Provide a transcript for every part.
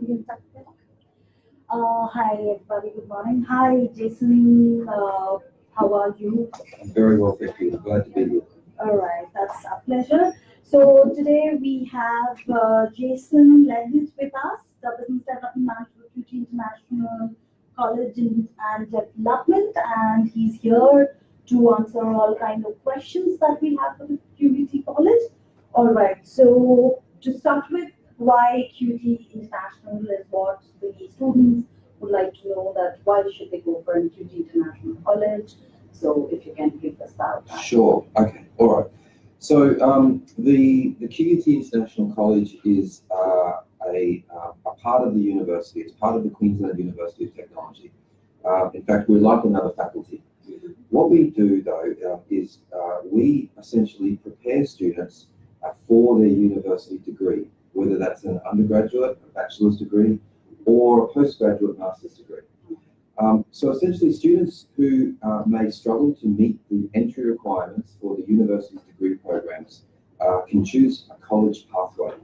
We can start with hi everybody, good morning. Hi Jason, how are you? I'm very well, thank you. Glad to be here. All right, that's a pleasure. So today we have Jason Leggatt with us, the Business Development Manager of QUT International College and Development, and he's here to answer all kind of questions that we have for the QUT College. All right, so to start with, why QUT International is what the students would like to know, that why should they go for QUT International College? So if you can give us that. Sure. Okay. All right. So the QUT International College is a part of the university. It's part of the Queensland University of Technology. In fact, we're like another faculty. What we do, though, is we essentially prepare students for their university degree, whether that's an undergraduate, a bachelor's degree, or a postgraduate master's degree. So essentially, students who may struggle to meet the entry requirements for the university's degree programs can choose a college pathway.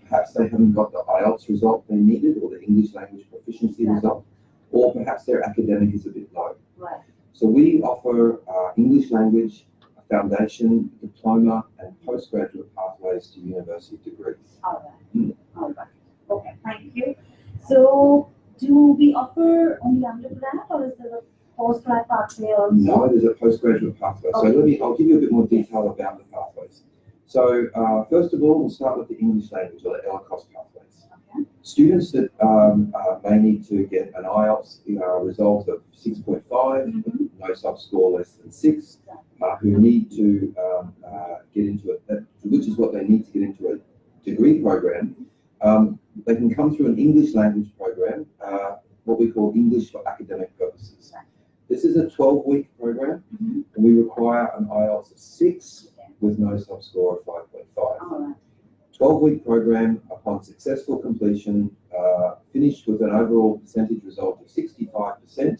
Perhaps they haven't got the IELTS result they needed, or the English language proficiency result, or perhaps their academic is a bit low. Right. So we offer English language, a foundation, diploma, and postgraduate pathways to university degrees. All right. All right. Okay, thank you. So, do we offer only undergrad, or is there a postgrad pathway also? No, there's a postgraduate pathway. So I'll give you a bit more detail about the pathways. So first of all, we'll start with the English language, or the LCOS pathways. Okay. Students that may need to get an IELTS result of 6.5, no sub-score less than 6, who need to get into it, which is what they need to get into a degree program. They can come through an English language program, what we call English for academic purposes. This is a 12-week program, and we require an IELTS of 6 with no sub-score of 5.5. 12-week program, upon successful completion, finished with an overall percentage result of 65%,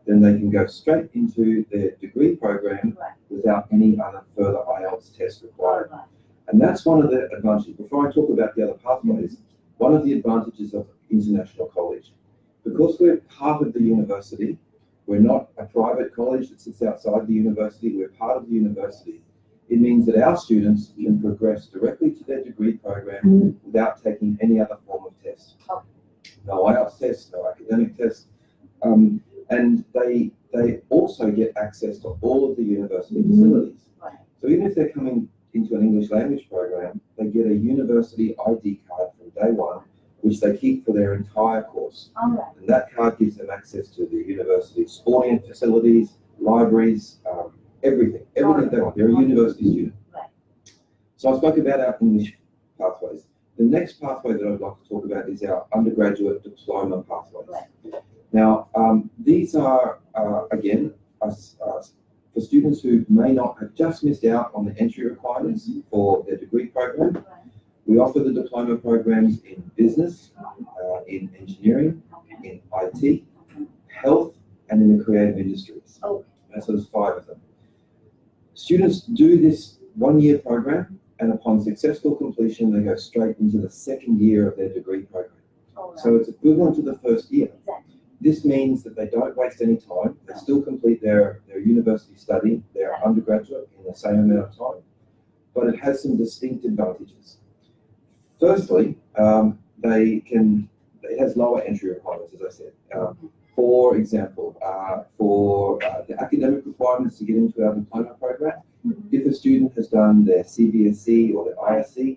then they can go straight into their degree program without any other further IELTS test required. And that's one of the advantages. Before I talk about the other pathways, one of the advantages of International College, because we're part of the university, we're not a private college that sits outside the university, we're part of the university. It means that our students can progress directly to their degree program without taking any other form of test. No IELTS test, no academic test. And they also get access to all of the university facilities. So even if they're coming into an English language program, they get a university ID card from day one, which they keep for their entire course. And that card gives them access to the university sporting facilities, libraries, everything they want. They're a university student. So I spoke about our English pathways. The next pathway that I'd like to talk about is our undergraduate diploma pathways. Now, these are, again, for students who may not have just missed out on the entry requirements for their degree program. We offer the diploma programs in business, in engineering, in IT, health, and in the creative industries. So there's 5 of them. Students do this 1-year program, and upon successful completion, they go straight into the 2nd year of their degree program. So it's equivalent to the 1st year. This means that they don't waste any time. They still complete their university study, their undergraduate, in the same amount of time. But it has some distinct advantages. Firstly, it has lower entry requirements, as I said. For example, for the academic requirements to get into our diploma program, if a student has done their CBSE or their ISE,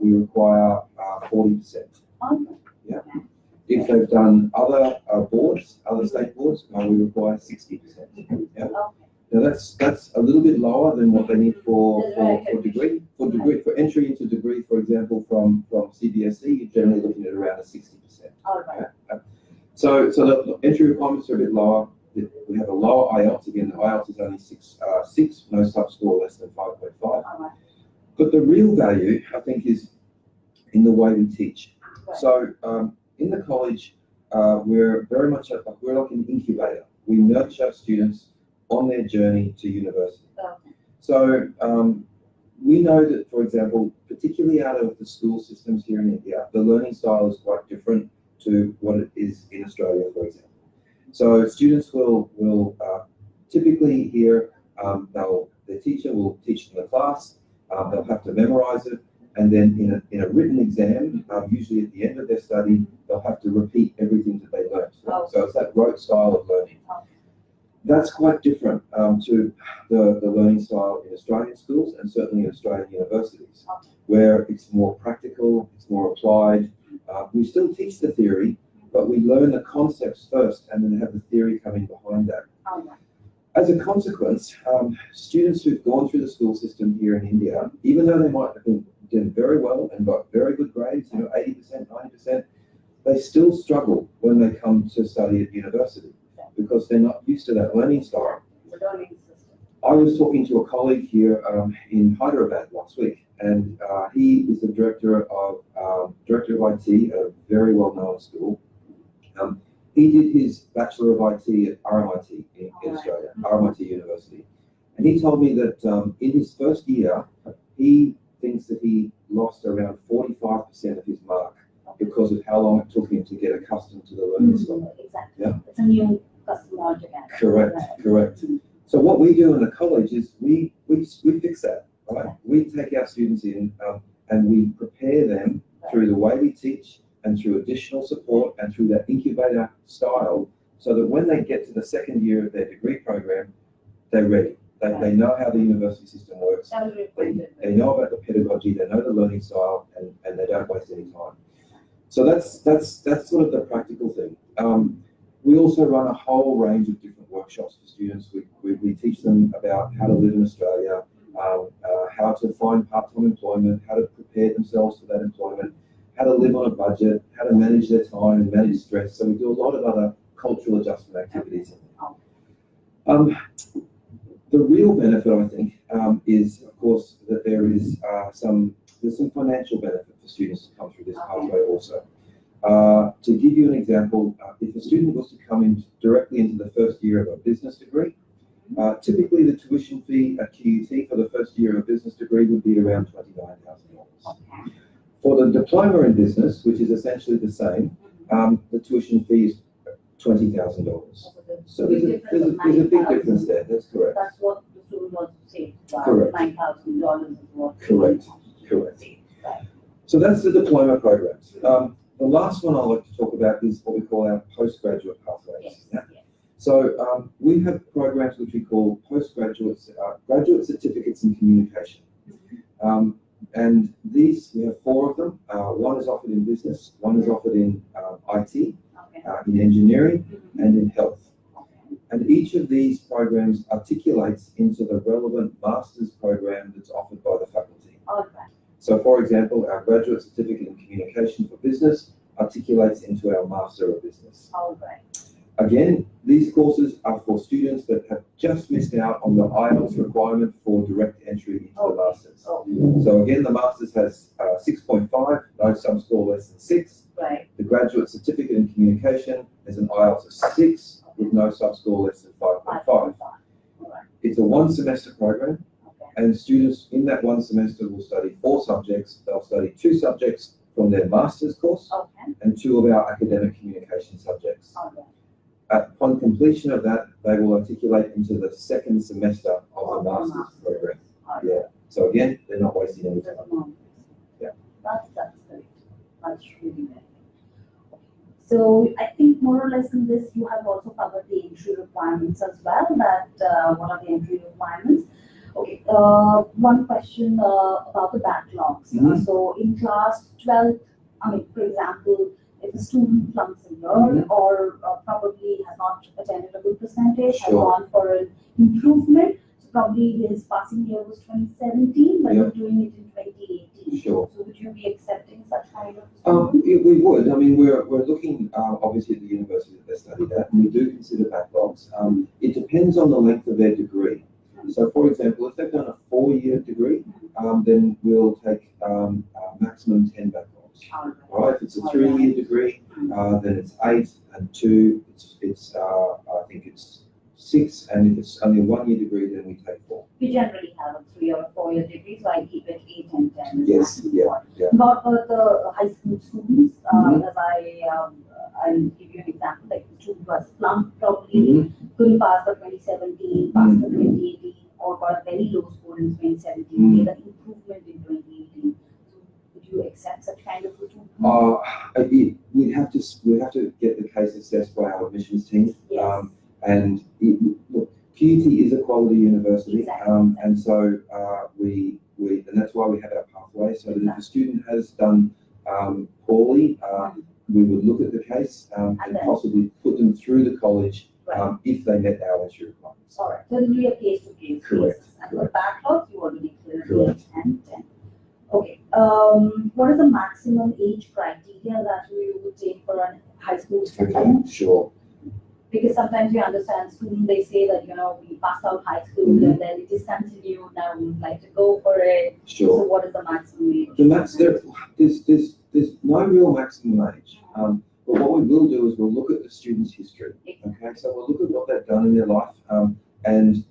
we require 40%. Yeah. If they've done other boards, other state boards, we require 60%. Yeah. Now that's a little bit lower than what they need for degree. For entry into degree, for example, from CBSE, you're generally looking at around a 60%. Yeah. So the entry requirements are a bit lower. We have a lower IELTS. Again, the IELTS is only 6, no sub-score less than 5.5. But the real value, I think, is in the way we teach. So in the college, we're very much we're like an incubator. We nurture students on their journey to university. So we know that, for example, particularly out of the school systems here in India, the learning style is quite different to what it is in Australia, for example. So students will typically hear their teacher will teach them the class, they'll have to memorize it, and then in a written exam, usually at the end of their study, they'll have to repeat everything that they learned. So it's that rote style of learning. That's quite different to the learning style in Australian schools and certainly in Australian universities, where it's more practical, it's more applied. We still teach the theory, but we learn the concepts first and then have the theory coming behind that. As a consequence, students who've gone through the school system here in India, even though they might have been doing very well and got very good grades, 80%, 90%, they still struggle when they come to study at university because they're not used to that learning style. I was talking to a colleague here in Hyderabad last week, and he is the director of IT at a very well-known school. He did his Bachelor of IT at RMIT in Australia, RMIT University. And he told me that in his first year, he thinks that he lost around 45% of his mark because of how long it took him to get accustomed to the learning style. Exactly. Yeah? It's a new custom altogether. Correct. So what we do in the college is we fix that, right? We take our students in and we prepare them through the way we teach and through additional support and through that incubator style, so that when they get to the second year of their degree program, they're ready. They know how the university system works. They know about the pedagogy, they know the learning style, and they don't waste any time. So that's sort of the practical thing. We also run a whole range of different workshops for students. We teach them about how to live in Australia, how to find part-time employment, how to prepare themselves for that employment, how to live on a budget, how to manage their time and manage stress. So we do a lot of other cultural adjustment activities. The real benefit, I think, is, of course, that there's some financial benefit for students to come through this pathway also. To give you an example, if a student was to come in directly into the first year of a business degree, typically the tuition fee at QUT for the first year of a business degree would be around $29,000. For the diploma in business, which is essentially the same, the tuition fee is $20,000. So there's a big difference there. That's correct. That's what the student wants to say. Correct. $9,000 is what. Correct. Right. So that's the diploma programs. The last one I'd like to talk about is what we call our postgraduate pathways. Yes. So we have programs which we call postgraduates, graduate certificates in communication. And these, we have 4 of them. One is offered in business, one is offered in IT, in engineering, and in health. And each of these programs articulates into the relevant master's program that's offered by the faculty. So, for example, our graduate certificate in communication for business articulates into our Master of Business. Again, these courses are for students that have just missed out on the IELTS requirement for direct entry into the Masters. So again, the Masters has 6.5, no sub-score less than 6. The graduate certificate in communication has an IELTS of 6 with no sub-score less than 5.5. It's a 1-semester program. And students in that 1 semester will study 4 subjects. They'll study 2 subjects from their master's course and 2 of our academic communication subjects. Upon completion of that, they will articulate into the 2nd semester of the master's program. So again, they're not wasting any time. That's great. That's really great. So I think more or less in this, you have also covered the entry requirements as well. That what are the entry requirements? Okay, one question about the backlogs. So in class 12, for example, if a student flunks a year or probably has not attended a good percentage, has gone for an improvement, so probably his passing year was 2017, but you're doing it in 2018. So would you be accepting such kind of we would. We're looking obviously at the university that they studied at, and we do consider backlogs. It depends on the length of their degree. So, for example, if they've done a 4-year degree, then we'll take maximum 10 backlogs. Right? If it's a 3-year degree, then it's 8, and 2, I think it's 6, and if it's only a 1-year degree, then we take 4. we generally have a 3 or 4 year degree, so I keep it 8 and 10. Yes, yeah. But for the high school students, as I'll give you an example, like the student was flunked probably, couldn't pass the 2017, passed the 2018, or got a very low score in 2017, made an improvement in 2018. So would you accept such kind of a student? We have to get the case assessed by our admissions team. Yes. And look, QUT is a quality university, Exactly. and so and that's why we have our pathway. So that if the student has done poorly, we would look at the case and possibly put them through the college if they met our entry requirements. All right. So it will be a case-to-case Correct. basis. And for backlogs, you already cleared Correct. 8 and 10. Okay. What is the maximum age criteria that you would take for a high school student? Okay, sure. Because sometimes you understand students, they say that, we passed out high school and then it is continued, now we would like to go for it. So Sure. what is the maximum age? There's no real maximum age. But what we will do is we'll look at the student's history. Okay, so we'll look at what they've done in their life, and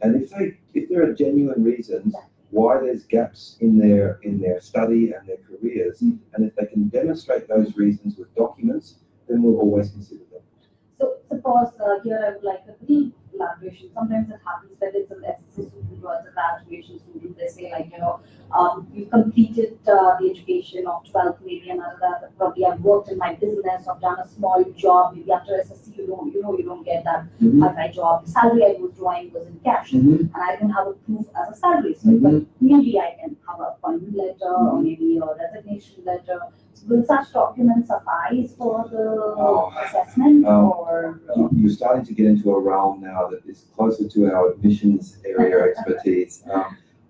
if there are genuine reasons why there's gaps in their study and their careers, and if they can demonstrate those reasons with documents, then we'll always consider them. So suppose here I would like a little elaboration. Sometimes it happens that it's an SSC student or it's a graduation student. They say like, you've completed the education of 12th maybe, and after that probably I've worked in my business, I've done a small job. Maybe after SSC you don't get that high job. The salary I was drawing was in cash, and I don't have a proof as a salary. So but maybe I can have a appointment letter or maybe a resignation letter. So will such documents suffice for the assessment or? You're starting to get into a realm now that is closer to our admissions area expertise.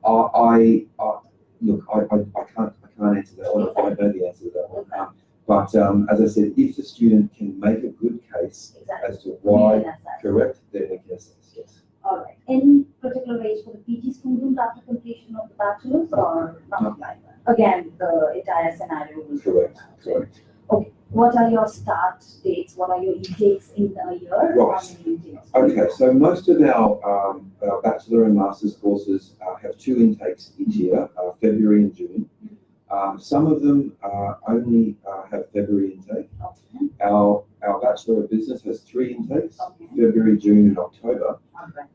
I can't answer that one. I don't know the answer to that one. But as I said, if the student can make a good case as to why correct, then we can assess. Yes. All right. Any particular age for the PG student after completion of the bachelor's or not like that? Again, the entire scenario will Correct. Okay. What are your start dates? What are your intakes in a year? Right. Okay, so most of our bachelor and master's courses have 2 intakes each year, February and June. Some of them only have February intake. Okay. Our Bachelor of Business has 3 intakes, February, June, and October. Okay.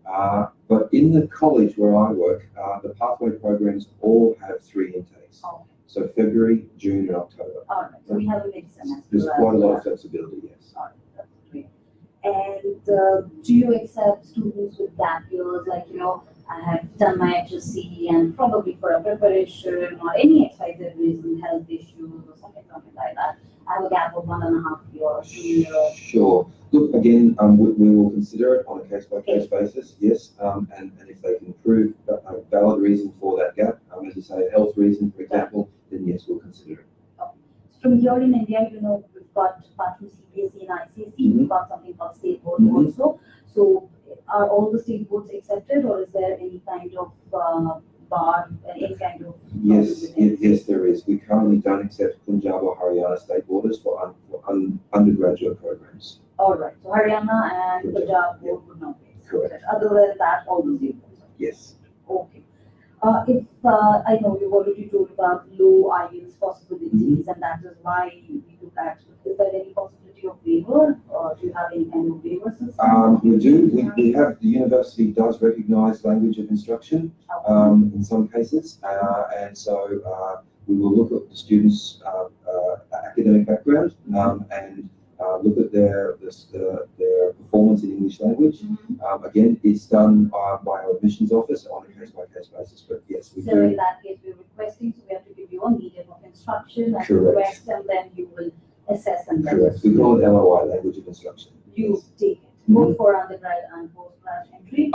But in the college where I work, the pathway programs all have 3 intakes. Okay. So February, June, and October. All right. So we have a mixed semester. There's quite a lot of flexibility, yes. All right. That's great. And do you accept students with gap years, like, I have done my HSC and probably for a preparation or any XYZ reason, health issues or something like that, I have a gap of 1.5 years, 2 years? Sure. Look, again, we will consider it on a case-by-case basis, yes. And if they can prove a valid reason for that gap, as you say, a health reason, for example, then yes, we'll consider it. Okay. From here in India, we've got, apart from CBSE and ICSE, we've got something called state board also. So are all the state boards accepted, or is there any kind of bar, any kind of? Yes, there is. We currently don't accept Punjab or Haryana state borders for undergraduate programs. All right. So Haryana and Punjab board would not be accepted. Correct. Other than that, all the state boards. Yes. Okay. If I know you've already told about low IELTS possibilities, and that is why we look at. Is there any possibility of waiver, or do you have any kind of waiver system? We do. We have, the university does recognise language of instruction in some cases, and so we will look at the students' academic background and look at their performance in English language. Again, it's done by our admissions office on a case-by-case basis, but yes, we do. So in that case, we're requesting, so we have to give you a medium of instruction and Correct. request, and then you will assess and then Correct. We call it LOI, language of instruction. you take it, both for undergrad and postgrad entry.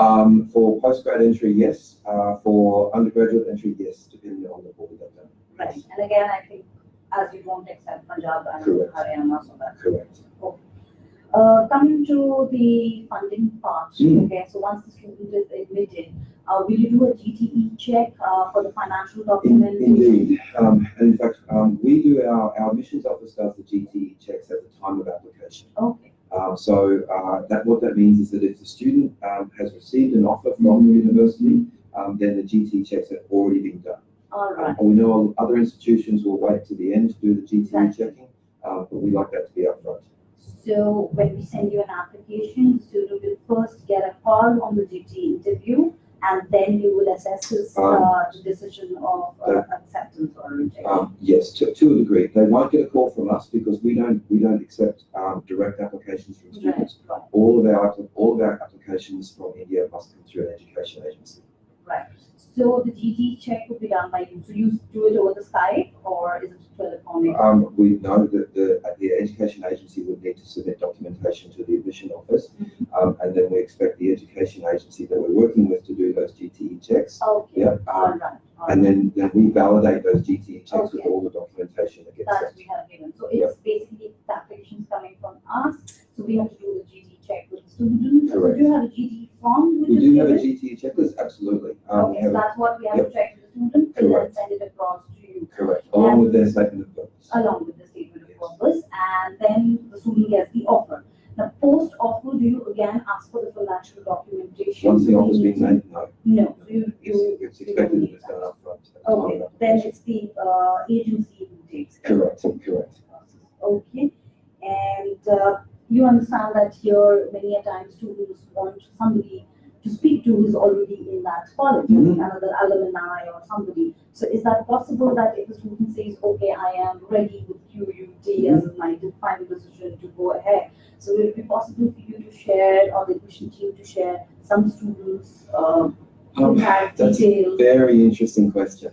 For postgrad entry, yes. For undergraduate entry, yes, depending on the board they've done. Right. And again, I think as you won't accept Punjab and Correct. Haryana, so that's Correct. coming to the funding part. Okay, so once the student is admitted, will you do a GTE check for the financial documentation? Indeed. And in fact, we do our admissions office does the GTE checks at the time of application. Okay. So what that means is that if the student has received an offer from the university, then the GT checks have already been done. All right. We know other institutions will wait to the end to do the GT Exactly. checking, but we like that to be upfront. So when we send you an application, the student will first get a call on the GT interview, and then you will assess his the decision of acceptance or rejection. Yes, to a degree. They won't get a call from us because we don't accept direct applications from students. Right. All of our applications from India must come through an education agency. Right. So the GT check would be done by you. So you do it over the Skype, or is it telephonic? We know that the education agency would need to submit documentation to the admission office, and then we expect the education agency that we're working with to do those GTE checks. Okay. Yeah. All right. And then we validate those GTE checks with Okay. all the documentation that gets That sent. we have given. So it's basically the applications coming from us. So we have to do the GT check with the student. Correct. So do you have a GT form? We do have a GTE checklist, absolutely. Okay, so that's what we have to check with the student and then Correct. send it across to you. Correct, along with their statement of purpose. Along with the statement of purpose, and then the student gets the offer. Now, post offer, do you again ask for the financial documentation? Once the offer's been made, no. No, It's expected that it's done up front. Okay, then it's the agency who takes care. Correct. Okay, and you understand that here many a times students want somebody to speak to who's already in that college, another alumni or somebody. So is that possible that if a student says, okay, I am ready with QUT as my final decision to go ahead, so will it be possible for you to share, or the admission team to share some students' contact That's details? a very interesting question.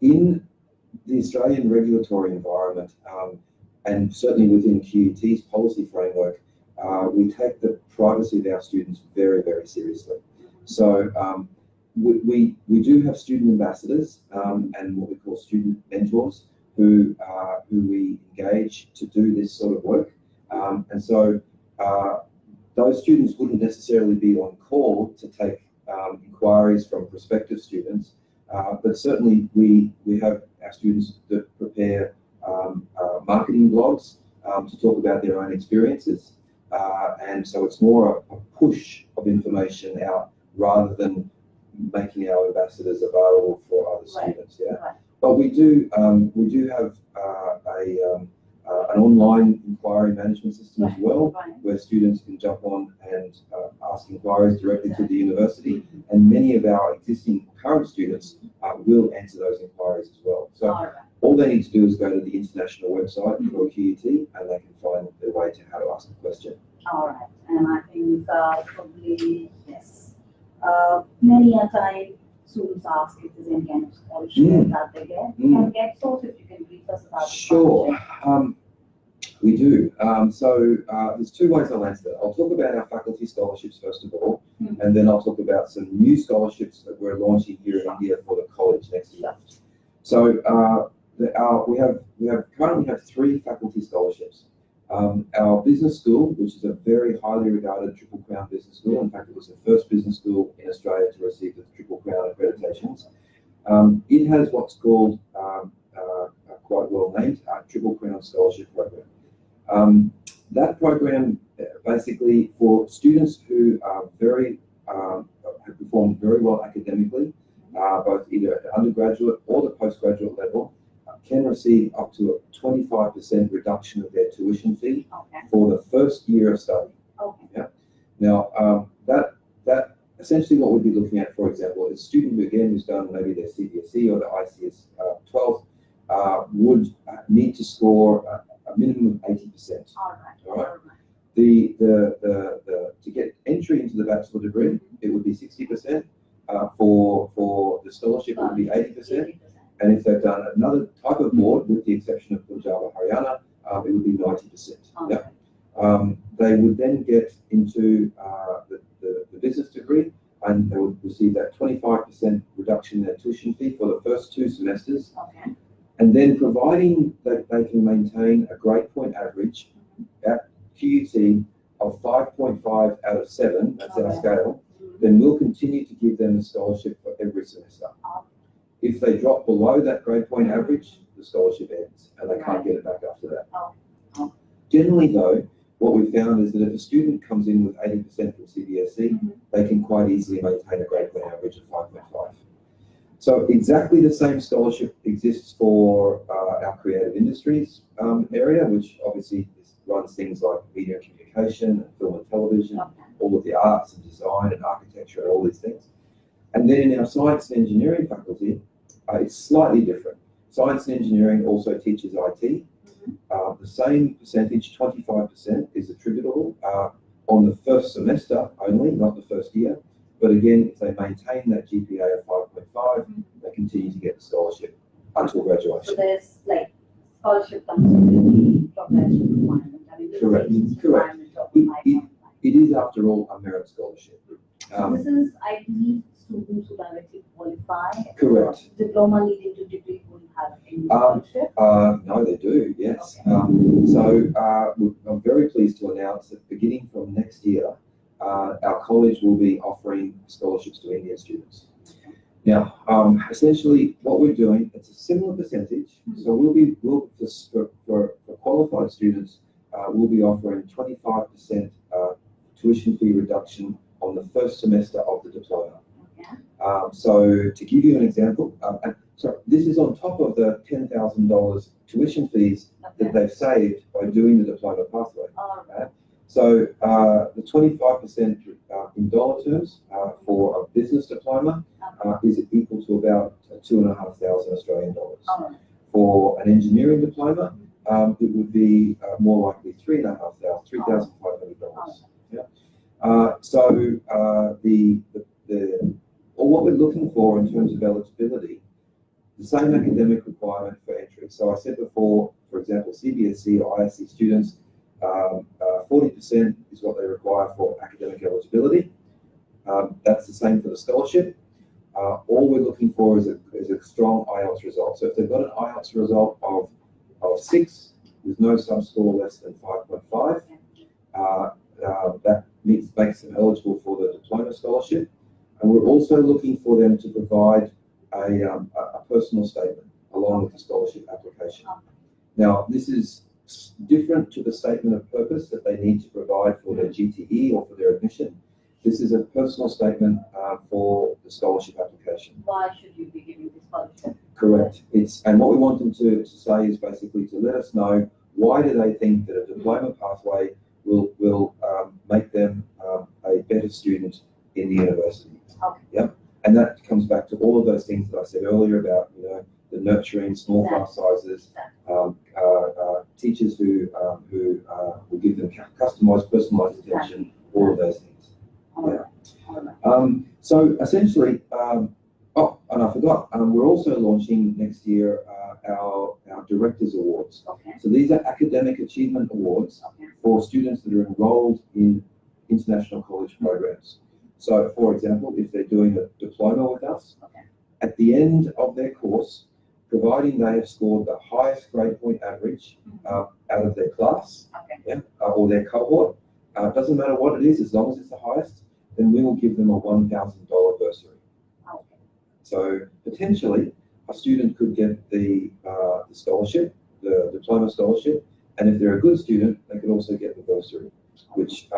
In the Australian regulatory environment, and certainly within QUT's policy framework, we take the privacy of our students very, very seriously. So we do have student ambassadors and what we call student mentors who we engage to do this sort of work. And so those students wouldn't necessarily be on call to take inquiries from prospective students, but certainly we have our students that prepare marketing blogs to talk about their own experiences. And so it's more a push of information out rather than making our ambassadors available for other students. Yeah, Right. but we do have an online inquiry management system as well, Right. where students can jump on and ask inquiries directly to the university, and many of our existing current students will answer those inquiries as well. So All right. all they need to do is go to the international website for QUT, and they can find their way to how to ask a question. All right, and I think probably yes. Many a time students ask if there's any kind of scholarship that they get. So if you can brief us about the Sure. scholarship. We do. So there's two ways I'll answer that. I'll talk about our faculty scholarships first of all, and then I'll talk about some new scholarships that we're launching here in India for the college next year. So we currently have 3 faculty scholarships. Our business school, which is a very highly regarded Triple Crown business school. In fact, it was the first business school in Australia to receive the Triple Crown accreditations. It has what's called quite well named Triple Crown Scholarship Program. That program basically for students who are have performed very well academically, both either at the undergraduate or the postgraduate level, can receive up to a 25% reduction of their tuition fee for the first year of study. Okay. Yeah. Now, that essentially what we'd be looking at, for example, is a student who again who's done maybe their CBSE or the ICS 12 would need to score a minimum of 80%. All right. All right. To get entry into the bachelor degree, it would be 60%. For the scholarship, it would be 80%. And if they've done another type of board, with the exception of Punjab or Haryana, it would be 90%. Okay. Yeah. They would then get into the business degree, and they would receive that 25% reduction in their tuition fee for the first 2 semesters. Okay. And then providing that they can maintain a grade point average at QUT of 5.5 out of 7, that's our scale, then we'll continue to give them a scholarship for every semester. If they drop below that grade point average, the scholarship ends and they can't get it back after that. Generally though, what we found is that if a student comes in with 80% from CBSE, they can quite easily maintain a grade point average of 5.5. So exactly the same scholarship exists for our creative industries area, which obviously runs things like media and communication, and film and television, all of the arts and design and architecture and all these things. And then in our science and engineering faculty, it's slightly different. Science and engineering also teaches IT. The same percentage, 25%, is attributable on the first semester only, not the first year. But again, if they maintain that GPA of 5.5, they continue to get the scholarship until graduation. So there's like scholarship comes from the progression requirement. I mean, Correct. Requirement of It is, after all, a merit scholarship. So this is, I believe, students who directly qualify. Correct. Diploma leading to degree wouldn't have any scholarship. No, they do, yes. Okay. I'm very pleased to announce that beginning from next year, our college will be offering scholarships to Indian students. Now, essentially, what we're doing, it's a similar percentage. So for qualified students, we'll be offering 25% tuition fee reduction on the first semester of the diploma. So to give you an example, this is on top of the $10,000 tuition fees that they've saved by doing the diploma pathway. So the 25% in dollar terms for a business diploma is equal to about $2,500 Australian dollars. For an engineering diploma, it would be more likely $3,500. What we're looking for in terms of eligibility, the same academic requirement for entry. So I said before, for example, CBSE or ISC students, 40% is what they require for academic eligibility. That's the same for the scholarship. All we're looking for is a strong IELTS result. So if they've got an IELTS result of 6 with no sub-score less than 5.5, that makes them eligible for the diploma scholarship. And we're also looking for them to provide a personal statement along with the scholarship application. Now, this is different to the statement of purpose that they need to provide for their GTE or for their admission. This is a personal statement for the scholarship application. Why should you be giving this scholarship? Correct. And what we want them to say is basically to let us know why do they think that a diploma pathway will make them a better student in the university. Yep. And that comes back to all of those things that I said earlier about, the nurturing, small class sizes, teachers who will give them customized, personalized attention, all of those things. So essentially, and I forgot, we're also launching next year our Directors Awards. So these are academic achievement awards for students that are enrolled in international college programs. So, for example, if they're doing a diploma with us, at the end of their course, providing they have scored the highest grade point average out of their class or their cohort, doesn't matter what it is, as long as it's the highest, then we will give them a $1,000 bursary. So potentially, a student could get the scholarship, the diploma scholarship, and if they're a good student, they could also get the bursary, which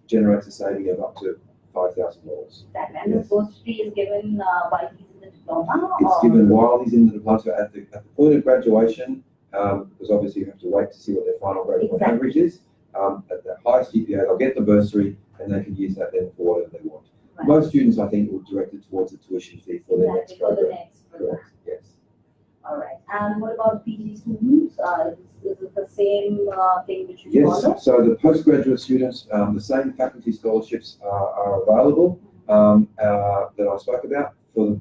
generates a saving of up to $5,000. And the bursary is given while he's in the diploma? It's given while he's in the diploma. So at the point of graduation, because obviously you have to wait to see what their final grade point average is. At the highest GPA, they'll get the bursary, and they can use that then for whatever they want. Most students, I think, will direct it towards a tuition fee for their next program. Correct. Yes. All right. And what about PG students? Is it the same thing which you follow? Yes. So the postgraduate students, the same faculty scholarships are available that I spoke about. I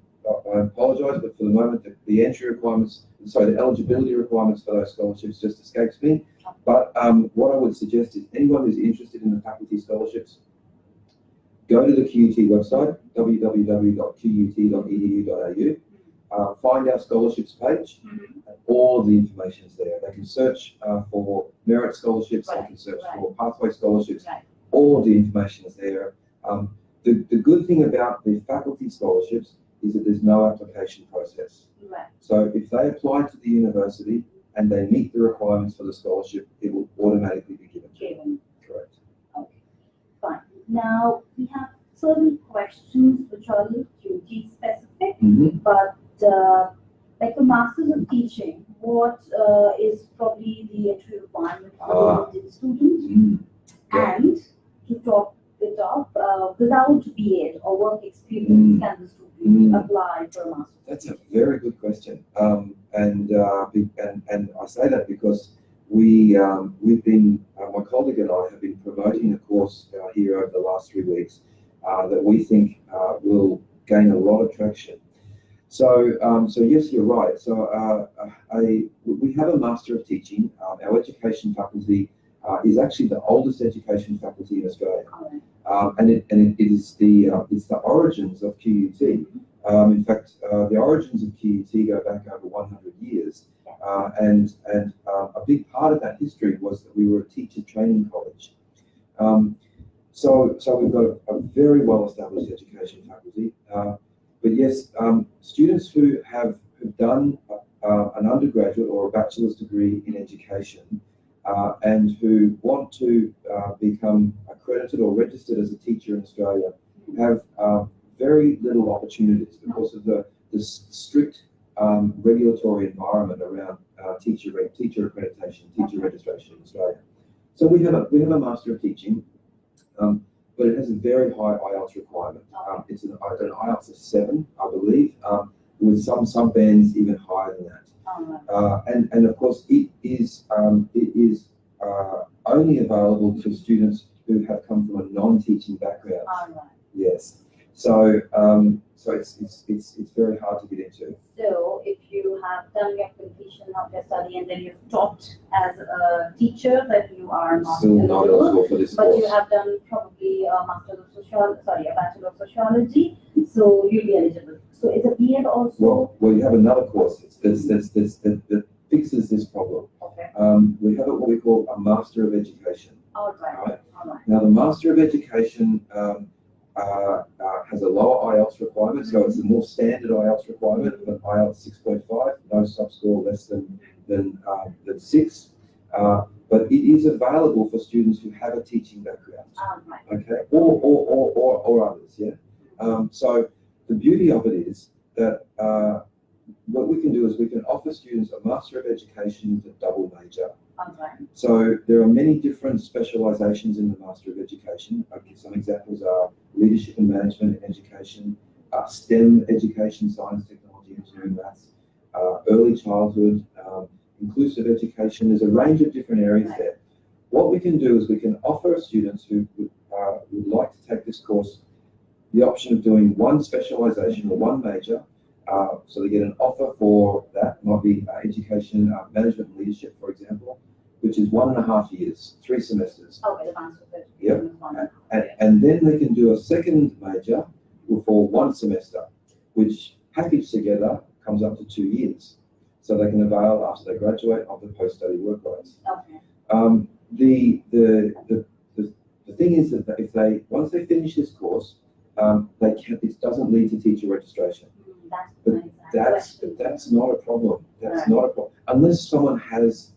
apologise, but for the moment, the entry requirements, the eligibility requirements for those scholarships just escapes me. But what I would suggest is anyone who's interested in the faculty scholarships, go to the QUT website, www.qut.edu.au, find our scholarships page, and all of the information is there. They can search for merit scholarships, they can search for pathway scholarships, all of the information is there. The good thing about the faculty scholarships is that there's no application process. So if they apply to the university and they meet the requirements for the scholarship, it will automatically be given. Now, we have certain questions which are a little QT specific, Mhm. but like the Masters of Teaching, what is probably the entry requirement for the Indian student? Mm. Yeah. And to top it up, without BEd or work experience, can the student apply for a Master's? That's a very good question. And I say that because we've been, my colleague and I have been promoting a course here over the last 3 weeks that we think will gain a lot of traction. So yes, you're right. So we have a Master of Teaching. Our education faculty is actually the oldest education faculty in Australia, and it is it's the origins of QUT. In fact, the origins of QUT go back over 100 years, and a big part of that history was that we were a teacher training college. So we've got a very well-established education faculty. But yes, students who have done an undergraduate or a bachelor's degree in education and who want to become accredited or registered as a teacher in Australia have very little opportunities because of the strict regulatory environment around teacher accreditation, teacher registration in Australia. So we have a Master of Teaching, but it has a very high IELTS requirement. It's an IELTS of 7, I believe, with some bands even higher than that. And of course, it is only available to students who have come from a non-teaching background. Yes. So it's very hard to get into. So if you have done your completion of your study and then you've taught as a teacher, that you are not still not eligible for this but course. you have done probably a Bachelor of Sociology, so you'll be eligible. So is a BEd also? Well, you have another course that fixes this problem. Okay. We have what we call a Master of Education. All right. Now, the Master of Education has a lower IELTS requirement, so it's a more standard IELTS requirement of an IELTS 6.5, no subscore less than 6. But it is available for students who have a teaching background, okay, or others, yeah. So the beauty of it is that what we can do is we can offer students a Master of Education with a double major. So there are many different specializations in the Master of Education. Some examples are leadership and management in education, STEM education, science, technology, engineering, maths, early childhood, inclusive education. There's a range of different areas there. What we can do is we can offer students who would like to take this course the option of doing one specialization or one major. So they get an offer for that, might be education, management and leadership, for example, which is 1.5 years, 3 semesters. Okay, the Master of Education. Yep. And then they can do a second major for 1 semester, which packaged together comes up to 2 years. So they can avail after they graduate of the post-study work rights. Okay. The thing is that if once they finish this course, it doesn't lead to teacher registration. That's not a problem. That's not a problem. Unless someone has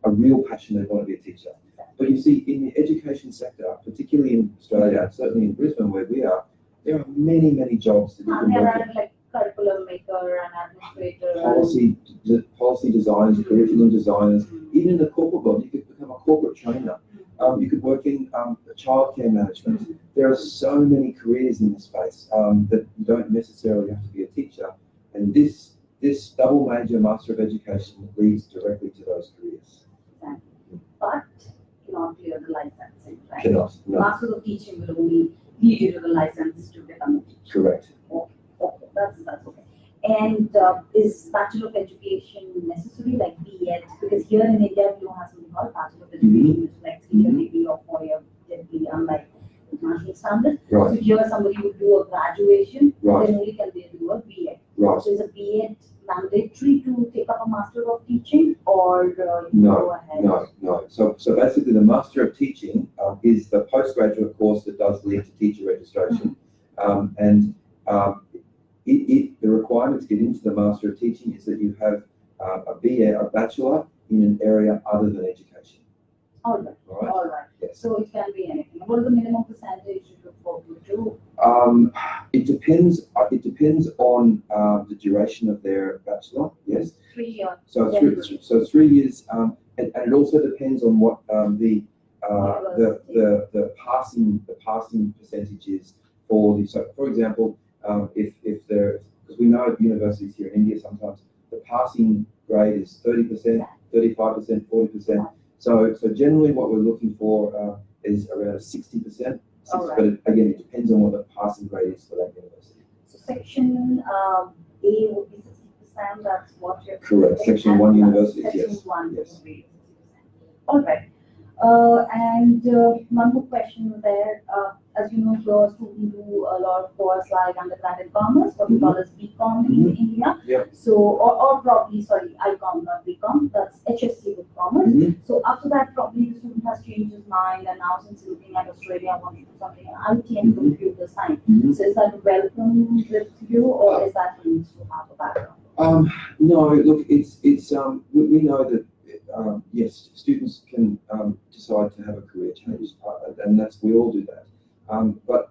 a real passion, they want to be a teacher. But you see, in the education sector, particularly in Australia, certainly in Brisbane where we are, there are many, many jobs that you can work in. Like curriculum maker and administrator. Policy designers, curriculum designers. Even in the corporate world, you could become a corporate trainer. You could work in childcare management. There are so many careers in this space that you don't necessarily have to be a teacher. And this double major Master of Education leads directly to those careers. Exactly. But cannot clear the licensing, right? Cannot. No. Masters of Teaching will only lead you to the license to become a teacher. Correct. Okay. That's okay. And is Bachelor of Education necessary, like BEd? Because here in India, we don't have something called Bachelor of Education, which is like 3-year degree or 4-year degree, unlike international standard. Right. So here, somebody would do a graduation, Right. then only can they do a BEd. Right. So is a BEd mandatory to take up a Master of Teaching, or you No, go ahead? No. So basically, the Master of Teaching is the postgraduate course that does lead to teacher registration, the requirement to get into the Master of Teaching is that you have a BA, a bachelor in an area other than education. All right. All right. All right. Yes. So it can be anything. What is the minimum percentage you look for to do? It depends. It depends on the duration of their bachelor. Yes. 3 years. So Yeah. 3 years, and it also depends on what the passing percentage is for the. So, for example, if there, because we know at universities here in India sometimes the passing grade is 30%, 35%, 40%. So generally what we're looking for is around 60%. Alright. But again, it depends on what the passing grade is for that university. So section A would be 60%. That's what you're Correct. Section 1 universities, Section yes. 1 Yes. would be 60%. All right. And one more question there. As you know, your students do a lot of course like undergrad in commerce, what we call as BCom in India. Yeah. So, or probably, sorry, ICOM, not BCom, that's HSC with commerce. So after that, probably the student has changed his mind, and now since looking at Australia, I want to do something in IT and computer science. So is that welcome with you, or is that needs to have a background? No, look, it's we know that yes, students can decide to have a career change, and we all do that. But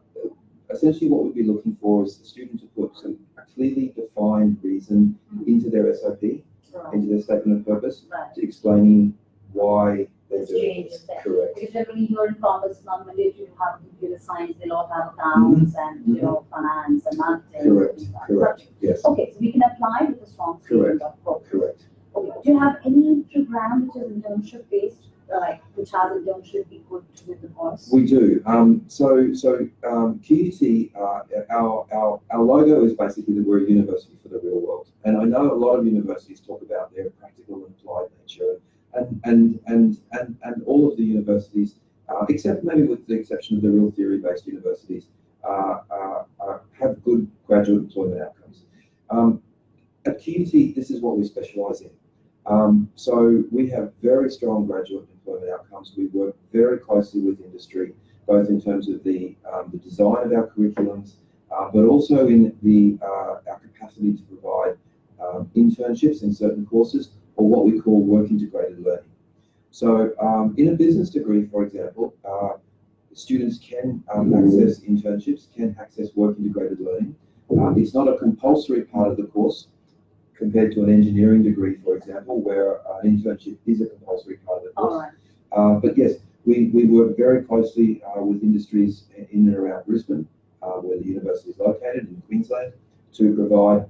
essentially, what we'd be looking for is the student to put a clearly defined reason into their SOP, into their statement of purpose, to explaining why they're doing this. Correct. Because generally here in commerce, it's not mandatory to have computer science, they all have accounts and finance and marketing. Correct. Yes. Okay, so we can apply with a strong statement of purpose. Correct. Okay. Do you have any program which is internship based, like which has internship equal with the course? We do. QUT, our logo is basically that we're a university for the real world. And I know a lot of universities talk about their practical and applied nature, and all of the universities, except maybe with the exception of the real theory-based universities, have good graduate employment outcomes. At QUT, this is what we specialise in. So we have very strong graduate employment outcomes. We work very closely with industry, both in terms of the design of our curriculums, but also in our capacity to provide internships in certain courses, or what we call work integrated learning. So in a business degree, for example, students can access internships, can access work integrated learning. It's not a compulsory part of the course, compared to an engineering degree, for example, where an internship is a compulsory part of the course. But yes, we work very closely with industries in and around Brisbane, where the university is located in Queensland, to provide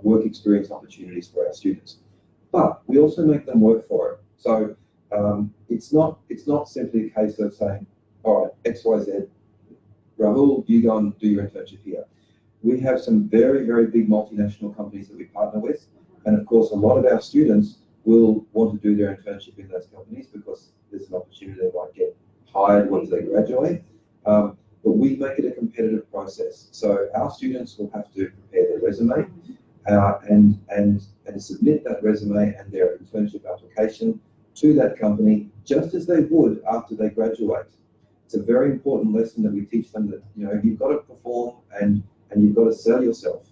work experience opportunities for our students. But we also make them work for it. So it's not simply a case of saying, all right, X, Y, Z, Rahul, you go and do your internship here. We have some very, very big multinational companies that we partner with. And of course, a lot of our students will want to do their internship in those companies because there's an opportunity they might get hired once they graduate. But we make it a competitive process. So our students will have to prepare their resume and submit that resume and their internship application to that company, just as they would after they graduate. It's a very important lesson that we teach them, that you've got to perform and you've got to sell yourself.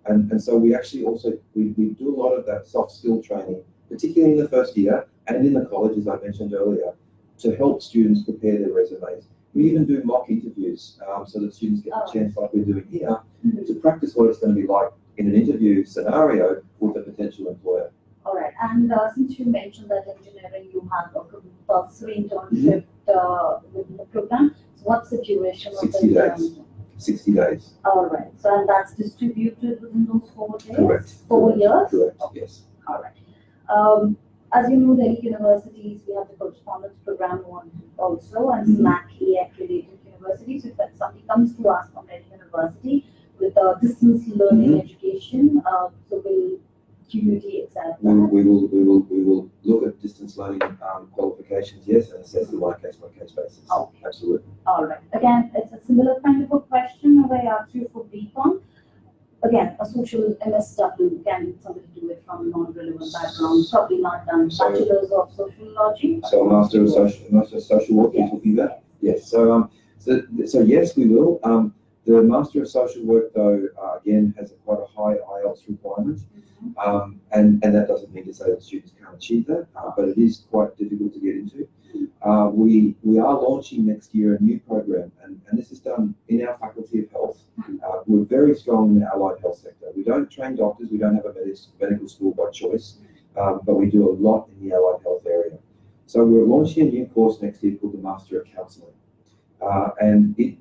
And so we actually also, we do a lot of that soft skill training, particularly in the first year and in the college, as I mentioned earlier, to help students prepare their resumes. We even do mock interviews so that students get the chance, like we're doing here, to practice what it's going to be like in an interview scenario with a potential employer. All right, and since you mentioned that engineering, you have a compulsory internship within the program, so what's the duration of the 60 days. 60 days. All right, so and that's distributed within those 4 days? Correct. 4 years? Correct, okay. Yes. All right. As you know, Delhi universities, we have the correspondence program one also, and SMAC accredited universities. So if somebody comes to us from Delhi University with a distance learning education, so will QUT accept that? We will look at distance learning qualifications, yes, and assess them on a case-by-case basis. Okay. Absolutely. All right. Again, it's a similar kind of a question I asked you for BCom. Again, a social MSW, can somebody do it from non-relevant background? Probably not done. Bachelors of Sociology. So a Master of Social Work, you're talking about? Yes. So yes, we will. The Master of Social Work, though, again, has quite a high IELTS requirement. And that doesn't mean to say that students can't achieve that, but it is quite difficult to get into. We are launching next year a new program, and this is done in our Faculty of Health. We're very strong in the allied health sector. We don't train doctors, we don't have a medical school by choice, but we do a lot in the allied health area. So we're launching a new course next year called the Master of Counselling, and it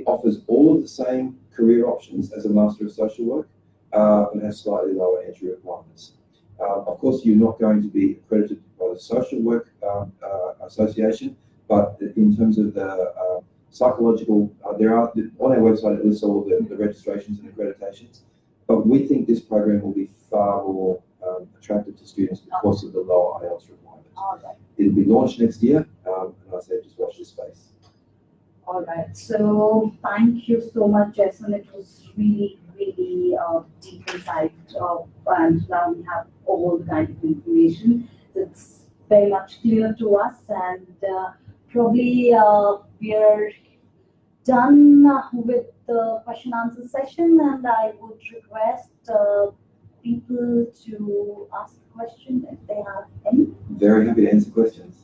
offers all of the same career options as a Master of Social Work, and has slightly lower entry requirements. Of course, you're not going to be accredited by the Social Work Association, but in terms of the psychological, there are on our website it lists all of the registrations and accreditations. But we think this program will be far more attractive to students because of the lower IELTS requirement. Right. It'll be launched next year, and I say just watch this space. All right. So thank you so much, Jason. It was really deep insight, and now we have all the kind of information that's very much clear to us, and probably we are done with the question answer session, and I would request people to ask questions if they have any. Very happy to answer questions.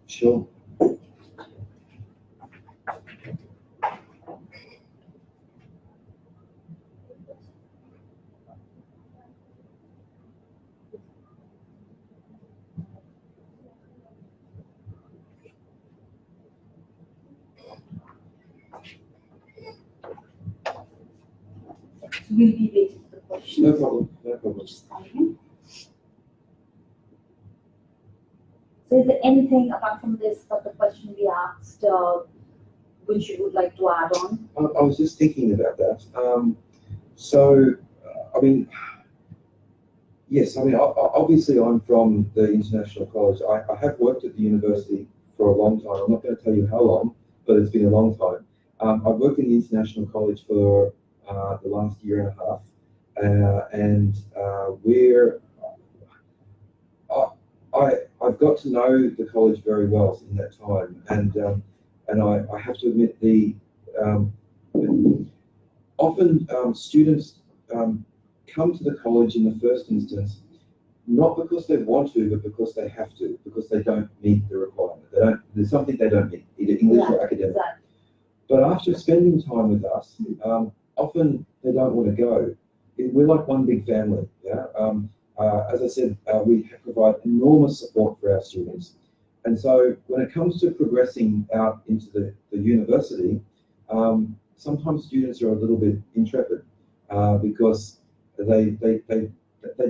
Sure. We'll be waiting for the questions. No problem. No problem. Just coming in. So is there anything apart from this that the question we asked which you would like to add on? I was just thinking about that. I mean, yes, I mean, obviously I'm from the International College. I have worked at the university for a long time. I'm not going to tell you how long, but it's been a long time. I've worked in the International College for the last year and a half, and I've got to know the college very well in that time, and I have to admit often students come to the college in the first instance not because they want to, but because they have to, because they don't meet the requirement. There's something they don't meet, either English or academic. Exactly. But after spending time with us, often they don't want to go. We're like one big family. Yeah. As I said, we provide enormous support for our students. And so when it comes to progressing out into the university, sometimes students are a little bit intrepid because they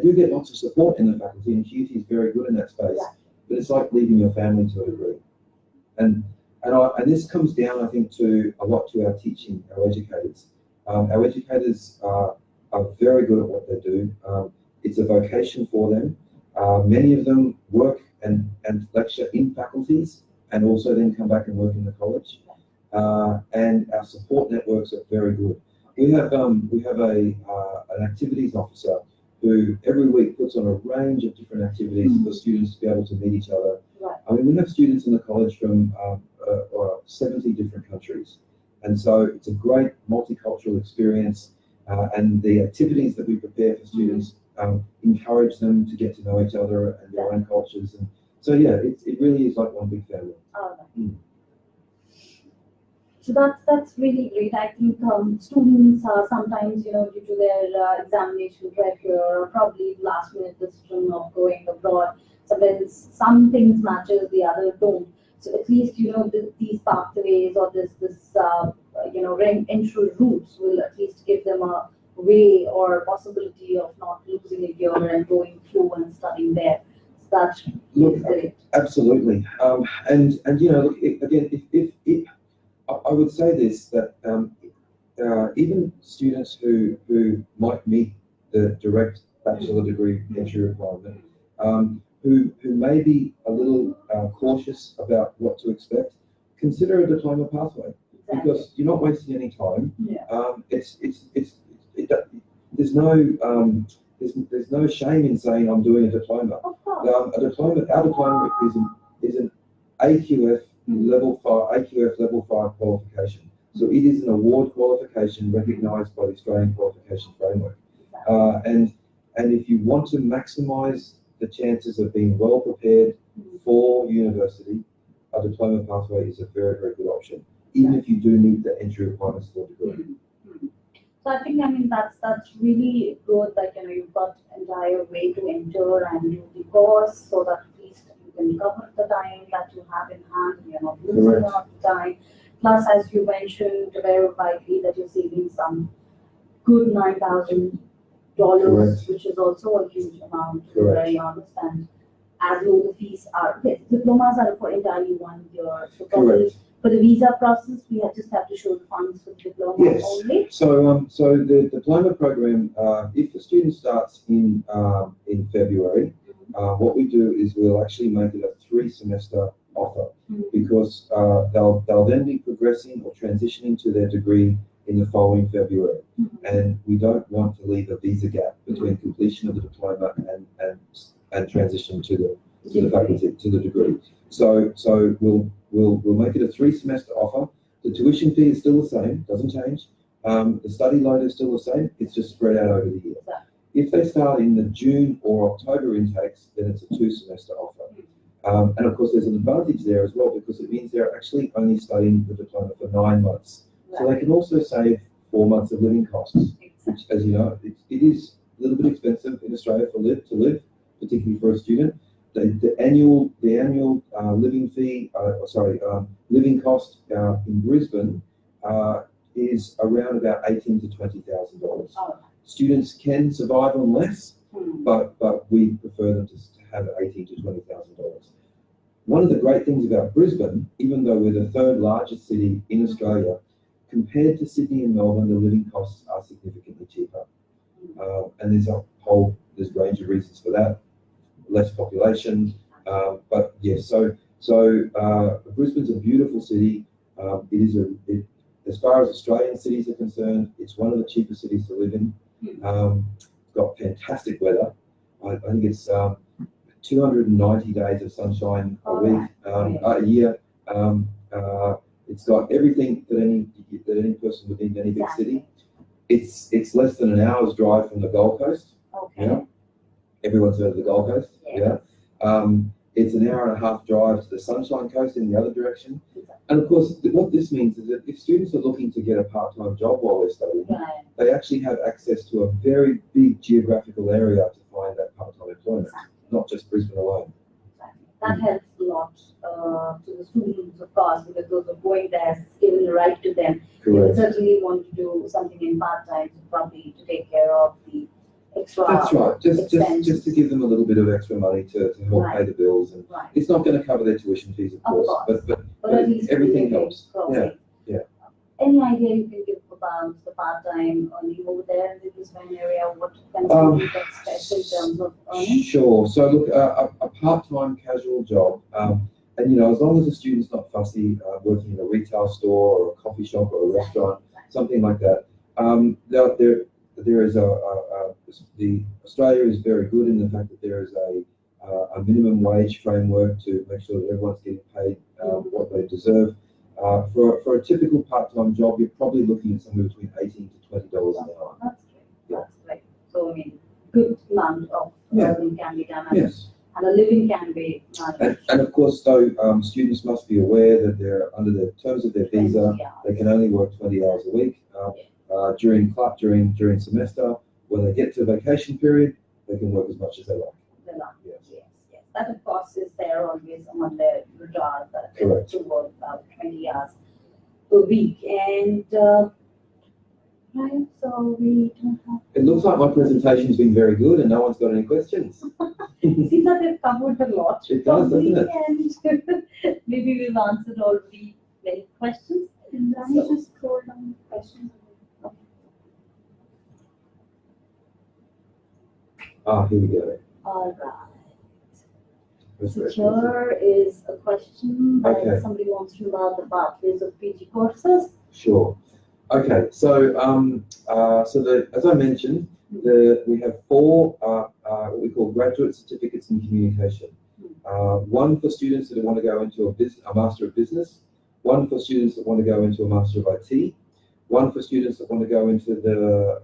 do get lots of support in the faculty, and QUT is very good in that space. Yeah. But it's like leaving your family to a degree. And this comes down, I think, to a lot to our teaching, our educators. Our educators are very good at what they do. It's a vocation for them. Many of them work and lecture in faculties and also then come back and work in the college. And our support networks are very good. We have an activities officer who every week puts on a range of different activities for students to be able to meet each other. Right. I mean, we have students in the college from 70 different countries. And so it's a great multicultural experience, and the activities that we prepare for students encourage them to get to know each other and their own cultures. And so, yeah, it really is like one big family. So that's really great. I think students sometimes, due to their examination pressure or probably last minute decision of going abroad, sometimes some things matches, the other don't. So at least these pathways or this entry routes will at least give them a way or possibility of not losing a year and going through and studying there. So that's great. Absolutely. And look, again, if I would say this, that even students who might meet the direct bachelor degree entry requirement, who may be a little cautious about what to expect, consider a diploma pathway. because you're not wasting any time. Yeah. There's no shame in saying I'm doing a diploma. Of course. Our diploma is an AQF level 5 qualification. So it is an award qualification recognised by the Australian Qualification Framework. And if you want to maximise the chances of being well prepared for university, a diploma pathway is a very, very good option, even if you do meet the entry requirements for a degree. So I think, I mean, that's really good that, you know, you've got entire way to enter and do the course so that at least you can cover the time that you have in hand, you're not losing out the time. Plus, as you mentioned very widely, that you're saving some good $9,000, which is also a huge amount, to be very honest. And as low the fees are, diplomas are for entirely 1 year. So probably for the visa process, we just have to show the funds for the diploma only. So the diploma program, if the student starts in February, what we do is we'll actually make it a 3-semester offer, because they'll then be progressing or transitioning to their degree in the following February, and we don't want to leave a visa gap between completion of the diploma and transition to the faculty, to the degree. So we'll make it a 3-semester offer. The tuition fee is still the same, doesn't change. The study load is still the same. It's just spread out over the year. If they start in the June or October intakes, then it's a 2-semester offer. And of course, there's an advantage there as well, because it means they're actually only studying the diploma for 9 months. So they can also save 4 months of living costs, which, as you know, it is a little bit expensive in Australia to live, particularly for a student. The annual living fee, living cost in Brisbane is around about $18,000 to $20,000. Students can survive on less, but we prefer them to have $18,000 to $20,000. One of the great things about Brisbane, even though we're the 3rd largest city in Australia, compared to Sydney and Melbourne, the living costs are significantly cheaper. And there's a range of reasons for that. Less population, but yes. So Brisbane's a beautiful city. As far as Australian cities are concerned, it's one of the cheapest cities to live in. It's got fantastic weather. I think it's 290 days of sunshine a year. It's got everything that any person would need in any big city. It's less than an hour's drive from the Gold Coast. Yeah. Everyone's heard of the Gold Coast. It's an hour and a half drive to the Sunshine Coast in the other direction. And of course, what this means is that if students are looking to get a part-time job while they're studying, they actually have access to a very big geographical area to find that part-time employment, not just Brisbane alone. That helps a lot to the students, of course, because those are going there, it's given the right to them. They would certainly want to do something in part-time, probably to take care of the extra. That's right. Just to give them a little bit of extra money to help pay the bills, and it's not going to cover their tuition fees, of course. But at least everything helps. Yeah. Any idea you can give about the part-time earning over there in the Brisbane area? What kind of things that's special in terms of earning? Sure. So look, a part-time casual job, and as long as the student's not fussy, working in a retail store or a coffee shop or a restaurant, something like that. There is the Australia is very good in the fact that there is a minimum wage framework to make sure that everyone's getting paid what they deserve. For a typical part-time job, you're probably looking at somewhere between $18 to $20 an hour. That's great. That's great. So I mean, good amount of earning can be done, and a living can be managed. And of course, though, students must be aware that they're under the terms of their visa. They can only work 20 hours a week. During semester, when they get to vacation period, they can work as much as they like. Yes. That of course is there always on their radar that they have to work about 20 hours a week. And so we don't have. It looks like my presentation's been very good, and no one's got any questions. It seems that we've covered a lot. It does, doesn't it? And maybe we've answered all the many questions. And then you just scroll down the questions. Here we go. All right. So here is a question that somebody wants to know about the pathways of PG courses. Sure. Okay, so as I mentioned, we have four what we call graduate certificates in communication. One for students that want to go into a Master of Business, one for students that want to go into a Master of IT, one for students that want to go into the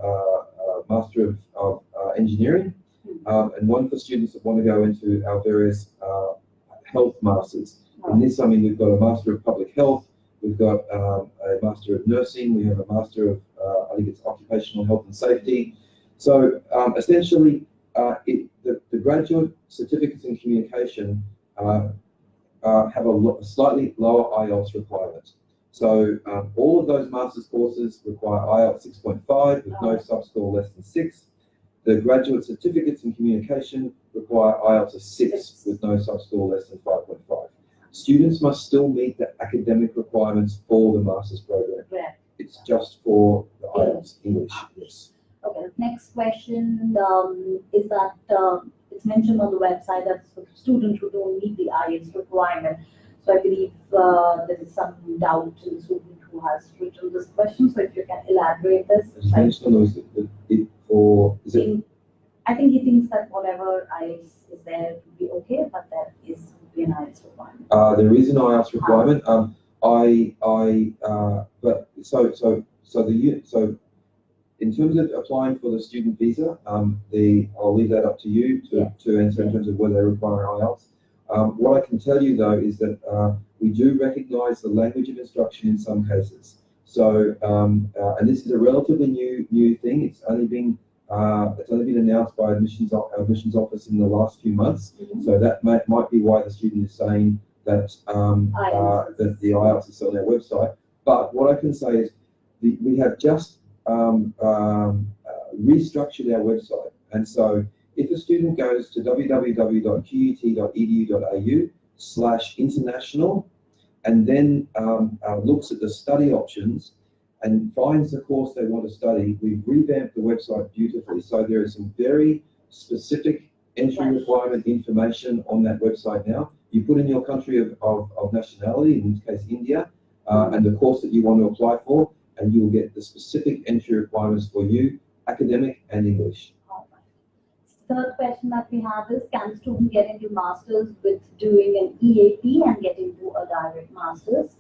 Master of Engineering, and one for students that want to go into our various health masters. In this, I mean, we've got a Master of Public Health, we've got a Master of Nursing, we have a Master of, I think it's Occupational Health and Safety. So essentially, the graduate certificates in communication have a slightly lower IELTS requirement. So all of those master's courses require IELTS 6.5 with no sub-score less than 6. The graduate certificates in communication require IELTS of 6 with no sub-score less than 5.5. Students must still meet the academic requirements for the master's program. Yeah. It's just for the IELTS English. Yes. Okay, next question is that it's mentioned on the website that for students who don't meet the IELTS requirement. So I believe there is some doubt in the student who has written this question. So if you can elaborate this. It's mentioned on those, I think he thinks that whatever IELTS is there would be okay, but there is an IELTS requirement. There is an IELTS requirement. So in terms of applying for the student visa, I'll leave that up to you to answer in terms of whether they require IELTS. What I can tell you though is that we do recognise the language of instruction in some cases. So and this is a relatively new thing. It's only been announced by admissions office in the last few months. So that might be why the student is saying that that the IELTS is on their website. But what I can say is we have just restructured our website, and so if a student goes to www.qut.edu.au/international and then looks at the study options and finds the course they want to study, we've revamped the website beautifully. So there is some very specific entry requirement information on that website now. You put in your country of nationality, in this case India, and the course that you want to apply for, and you will get the specific entry requirements for you, academic and English. Third question that we have is, can students get into masters with doing an EAP and get into a direct masters?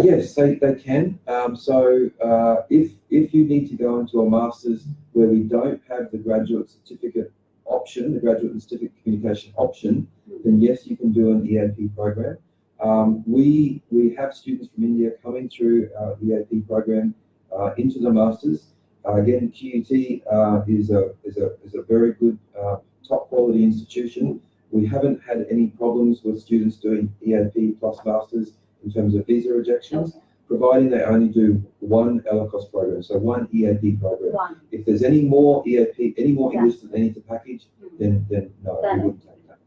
Yes, they can. If you need to go into a master's where we don't have the graduate certificate option, the graduate certificate communication option, then yes, you can do an EAP program. We have students from India coming through our EAP program into the masters. Again, QUT is a very good top quality institution. We haven't had any problems with students doing EAP plus masters in terms of visa rejections, providing they only do one LCOS program, so one EAP program. If there's any more EAP, any more English that they need to package, then no, we wouldn't take that.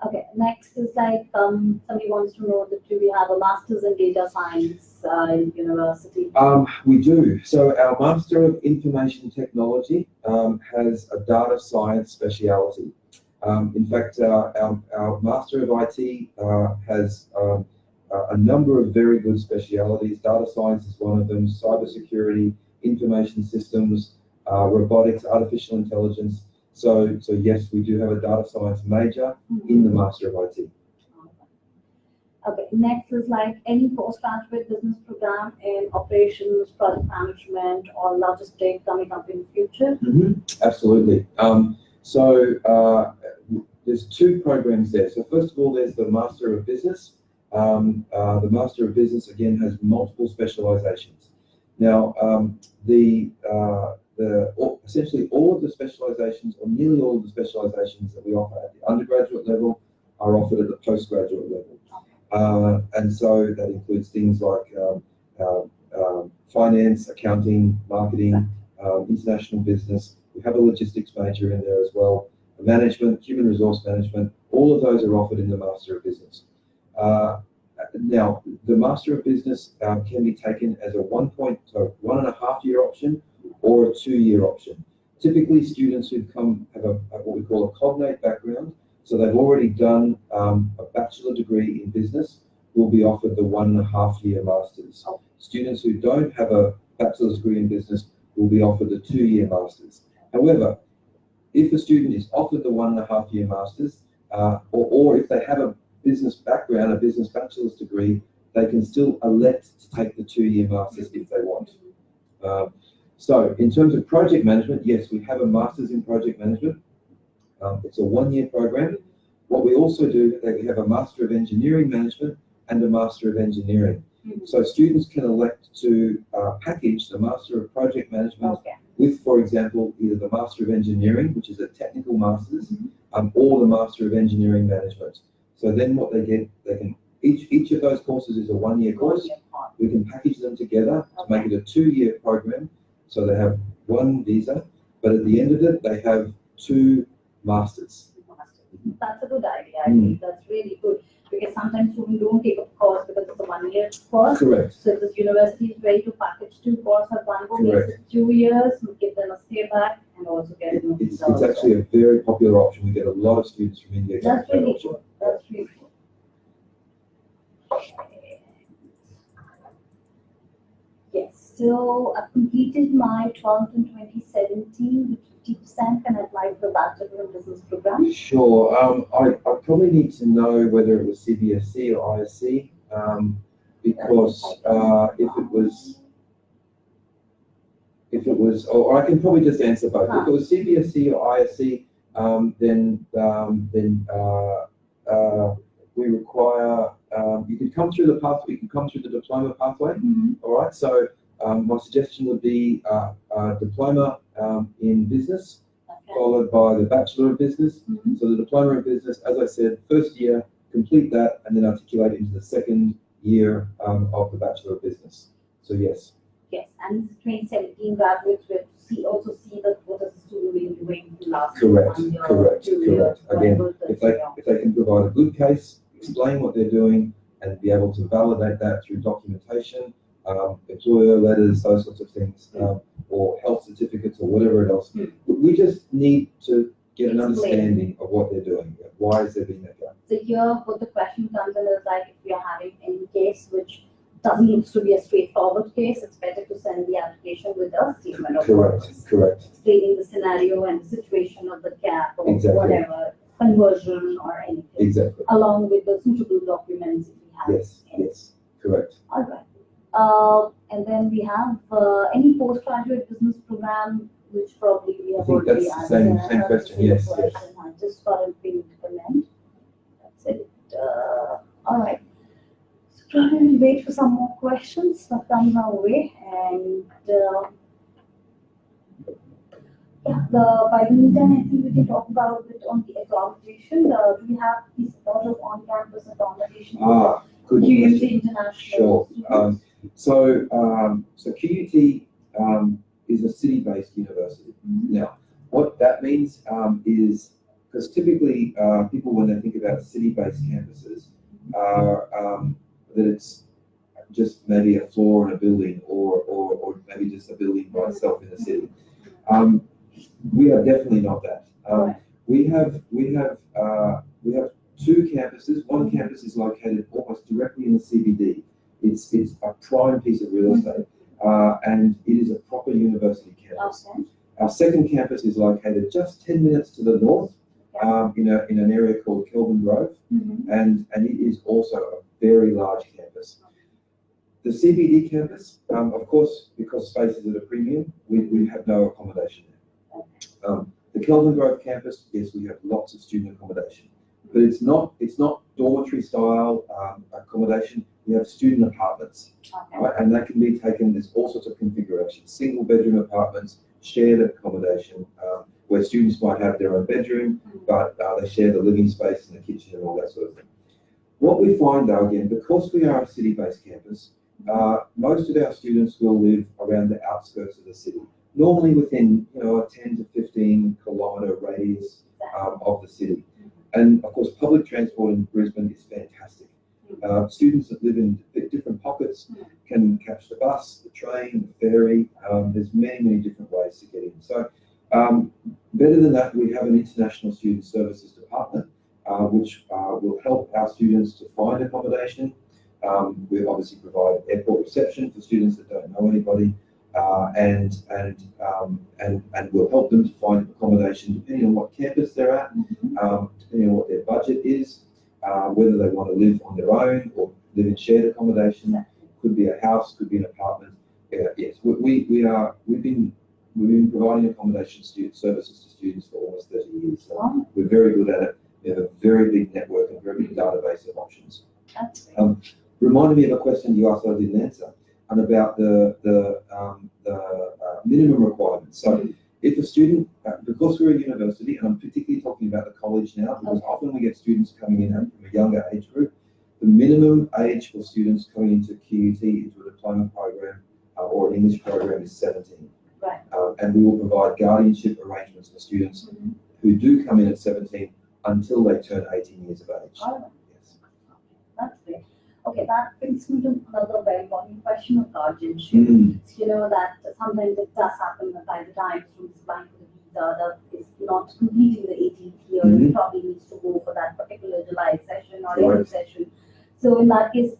Okay, next is like somebody wants to know that do we have a master's in data science in university? We do. So our Master of Information Technology has a data science speciality. In fact, our Master of IT has a number of very good specialities. Data science is one of them, cybersecurity, information systems, robotics, artificial intelligence. So yes, we do have a data science major in the Master of IT. Okay, next is like any postgraduate business program in operations, product management, or logistics coming up in the future? Absolutely. There's two programs there. So first of all, there's the Master of Business. The Master of Business, again, has multiple specializations. Now, essentially all of the specializations, or nearly all of the specializations that we offer at the undergraduate level are offered at the postgraduate level. And so that includes things like finance, accounting, marketing, international business. We have a logistics major in there as well. Management, human resource management, all of those are offered in the Master of Business. Now, the Master of Business can be taken as a 1.5 year option or a 2-year option. Typically, students who have what we call a cognate background, so they've already done a bachelor degree in business, will be offered the 1.5 year Masters. students who don't have a bachelor's degree in business will be offered a 2-year master's. However, if a student is offered the 1.5-year master's, or if they have a business background, a business bachelor's degree, they can still elect to take the 2-year master's if they want. So in terms of project management, yes, we have a master's in project management. It's a 1-year program. What we also do, we have a Master of Engineering Management and a Master of Engineering. So students can elect to package the Master of Project Management with, for example, either the Master of Engineering, which is a technical master's, or the Master of Engineering Management. So then what they get, they can, each of those courses is a 1-year course. We can package them together to make it a 2-year program. So they have one visa, but at the end of it, they have 2 masters. That's a good idea. I think that's really good, because sometimes students don't take a course because it's a 1-year course. Correct. So if the university is ready to package 2 courses at one go, makes it 2 years, we give them a stay back and also get It's actually a very popular option. We get a lot of students from India. That's really good. That's really good. Yes, so I completed my 12th in 2017 with 50%. Can I apply for a Bachelor in Business program? Sure. I probably need to know whether it was CBSE or ISC, because if it was, or I can probably just answer both. If it was CBSE or ISC, then we require, you could come through the pathway, you can come through the diploma pathway. All right. So my suggestion would be a diploma in business, followed by the Bachelor of Business. So the diploma in business, as I said, first year, complete that, and then articulate into the second year of the Bachelor of Business. So yes. Yes, and 2017 graduates will also see that what is the student been doing the last Correct. 1 year, Correct. 2 years. Again, if they can provide a good case, explain what they're doing, and be able to validate that through documentation, employer letters, those sorts of things, or health certificates or whatever else. We just need to get an understanding of what they're doing. Why is there being that gap? So here, what the question comes in is like, if we are having any case which doesn't need to be a straightforward case, it's better to send the application with a statement of purpose. Correct. Explaining the scenario and the situation of the gap or whatever, conversion or anything. Exactly. Along with the suitable documents if we have. Yes, correct. All right. And then we have any postgraduate business program, which probably we have already that's the same question. Yes. I just got a pin to comment. That's it. All right. So we'll wait for some more questions that come our way, and by the meantime, I think we can talk about it on the accommodation. Do we have the support of on-campus accommodation? Good QUT question. International. Sure. So QUT is a city-based university. Now, what that means is, because typically people, when they think about city-based campuses, that it's just maybe a floor in a building, or maybe just a building by itself in the city. We are definitely not that. We have 2 campuses. One campus is located almost directly in the CBD. It's a prime piece of real estate, and it is a proper university campus. Our second campus is located just 10 minutes to the north, in an area called Kelvin Grove, and it is also a very large campus. The CBD campus, of course, because space is at a premium, we have no accommodation there. The Kelvin Grove campus, yes, we have lots of student accommodation, but it's not dormitory style accommodation. We have student apartments, right? And that can be taken. There's all sorts of configurations: single bedroom apartments, shared accommodation, where students might have their own bedroom, but they share the living space and the kitchen and all that sort of thing. What we find, though, again, because we are a city-based campus, most of our students will live around the outskirts of the city, normally within a 10 to 15 kilometre radius of the city. And of course, public transport in Brisbane is fantastic. Students that live in different pockets can catch the bus, the train, the ferry. There's many different ways to get in. So better than that, we have an international student services department, which will help our students to find accommodation. We obviously provide airport reception for students that don't know anybody, and we'll help them to find accommodation depending on what campus they're at, depending on what their budget is, whether they want to live on their own or live in shared accommodation. Could be a house, could be an apartment. Yes, we've been providing accommodation services to students for almost 30 years. So we're very good at it. We have a very big network and very big database of options. Reminded me of a question you asked I didn't answer, and about the minimum requirements. So if a student, because we're a university, and I'm particularly talking about the college now, because often we get students coming in from a younger age group, the minimum age for students coming into QUT, into a diploma program or an English program, is 17. Right. And we will provide guardianship arrangements for students who do come in at 17 until they turn 18 years of age. Oh. Yes. That's great. Okay, that brings me to another very important question of guardianship. You know that sometimes it does happen that by the time students applying for the visa that is not completing the 18th year and probably needs to go for that particular July session or any session. So in that case,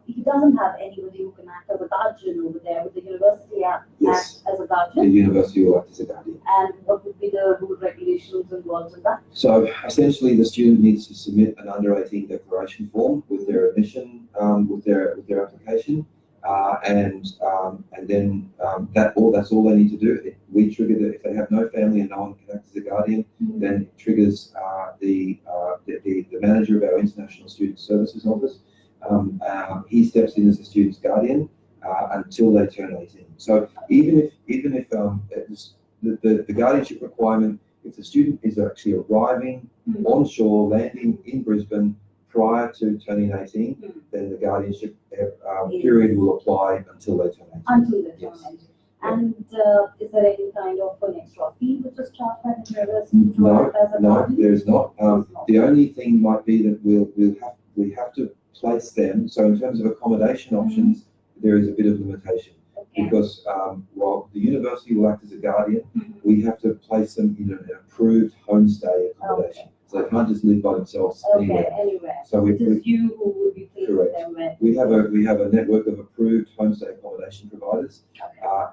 he doesn't have anybody who can act as a guardian over there. With the university act as a guardian? The university will act as a guardian. And what would be the rule regulations involved in that? So essentially, the student needs to submit an under 18 declaration form with their admission, with their application, and then that's all they need to do. We trigger that if they have no family and no one can act as a guardian, then it triggers the manager of our International Student Services Office. He steps in as a student's guardian until they turn 18. So even if the guardianship requirement, if the student is actually arriving on shore, landing in Brisbane prior to turning 18, then the guardianship period will apply until they turn 18. Until they turn 18. And is there any kind of an extra fee which is charged by the university to act as a guardian? No, there is not. The only thing might be that we have to place them. So in terms of accommodation options, there is a bit of limitation because while the university will act as a guardian, we have to place them in an approved homestay accommodation. So they can't just live by themselves anywhere. So it is you who will be placing them with. We have a network of approved homestay accommodation providers,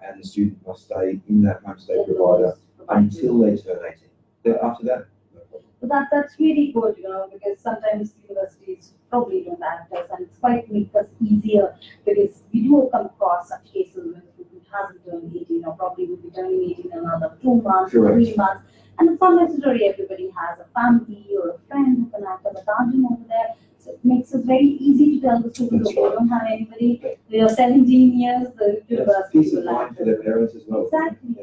and the student must stay in that homestay provider until they turn 18. Then after that, no problem. But that's really good, because sometimes universities probably don't act as, and it's quite make us easier because we do come across such cases when the student hasn't turned 18 or probably will be turning 18 in another 2 months, 3 months. And it's not necessarily everybody has a family or a friend who can act as a guardian over there. So it makes it very easy to tell the student, okay, you don't have anybody, you're 17 years, the university peace of mind for their parents as well. Exactly.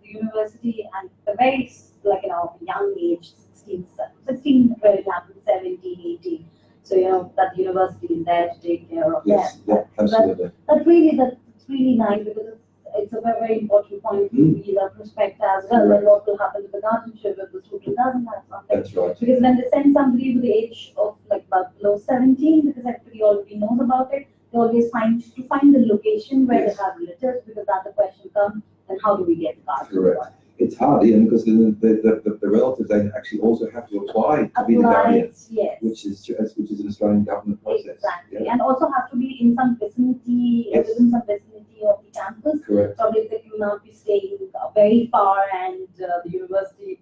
The university and the very, young age, 16 really happens, 17, 18. So, that the university is there to take care of them. Yeah, absolutely. That's really nice because it's a very, very important point from visa perspective as well. Then what will happen to the guardianship if the student doesn't have something? That's right. Because when they send somebody with the age of about below 17, because everybody already knows about it, they always find the location where they have relatives, because that's the question comes, then how do we get the guardian? Correct. It's hard, because the relatives, they actually also have to apply to be the guardian, which is an Australian government process. Exactly, and also have to be in some vicinity, within some vicinity of the campus. Correct. Probably they cannot be staying very far, and the university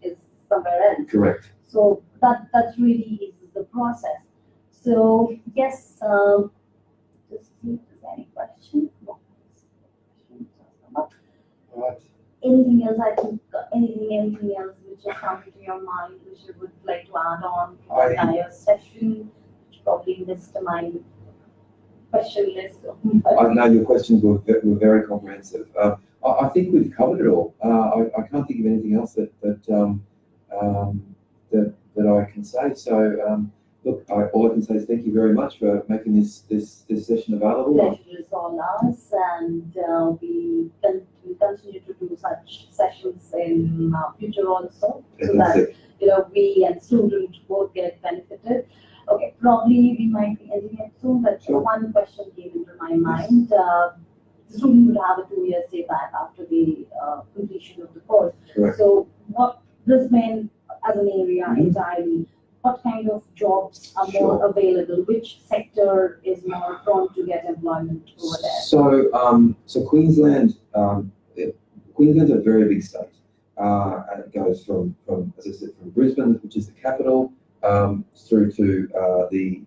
is somewhere else. Correct. So that really eases the process. So yes, just see if there's any question. Right. Anything else? I think anything else which has come to your mind, which you would like to add on to the entire session, which probably missed my question list. I know your questions were very comprehensive. I think we've covered it all. I can't think of anything else that I can say. So look, all I can say is thank you very much for making this session available. Pleasure is all ours, and we continue to do such sessions in future also, so that we and students both get benefited. Okay, probably we might be ending it soon, but one question came into my mind. The student would have a 2-year stay back after the completion of the course. Correct. So what Brisbane as an area entirely, what kind of jobs are more available? Which sector is more prone to get employment over there? So Queensland, Queensland's a very big state. And it goes from, as I said, from Brisbane, which is the capital, through to the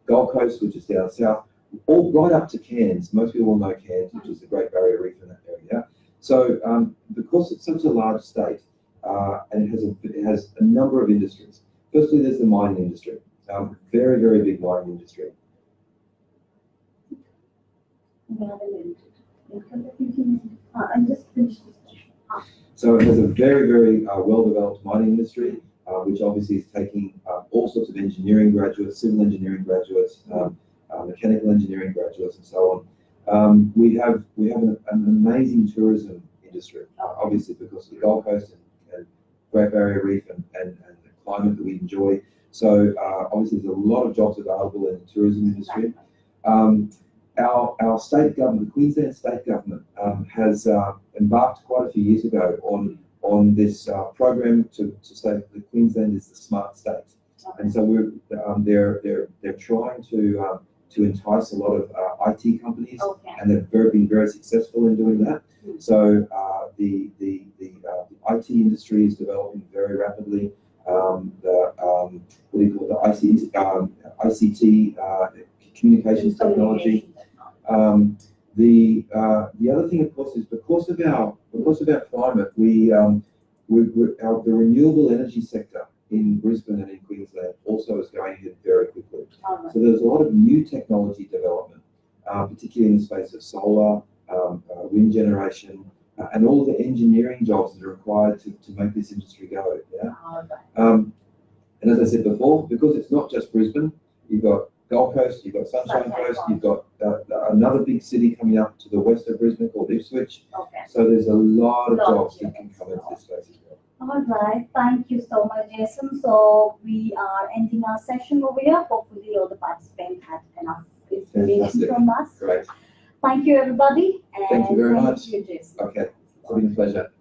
Gold Coast, which is down south, all right up to Cairns. Most people know Cairns, which is the Great Barrier Reef in that area. So because it's such a large state, and it has a number of industries. Firstly, there's the mining industry, very, very big mining industry. I'm just finished this question. So it has a very, very well-developed mining industry, which obviously is taking all sorts of engineering graduates, civil engineering graduates, mechanical engineering graduates, and so on. We have an amazing tourism industry, obviously because of the Gold Coast and Great Barrier Reef and the climate that we enjoy. So obviously there's a lot of jobs available in the tourism industry. Our state government, the Queensland state government, has embarked quite a few years ago on this program to say that Queensland is the smart state, and so they're trying to entice a lot of IT companies, and they've been very successful in doing that. So the IT industry is developing very rapidly. ICT, communications technology. The other thing, of course, is because of our climate, the renewable energy sector in Brisbane and in Queensland also is going ahead very quickly. So there's a lot of new technology development, particularly in the space of solar, wind generation, and all of the engineering jobs that are required to make this industry go. And as I said before, because it's not just Brisbane, you've got Gold Coast, you've got Sunshine Coast, you've got another big city coming up to the west of Brisbane called Ipswich. So there's a lot of jobs that can come into this space as well. All right, thank you so much, Jason. So we are ending our session over here. Hopefully all the participants had enough information from us. Great. Thank you, everybody. And thank you very much. Thank you, Jason. Okay, it's been a pleasure.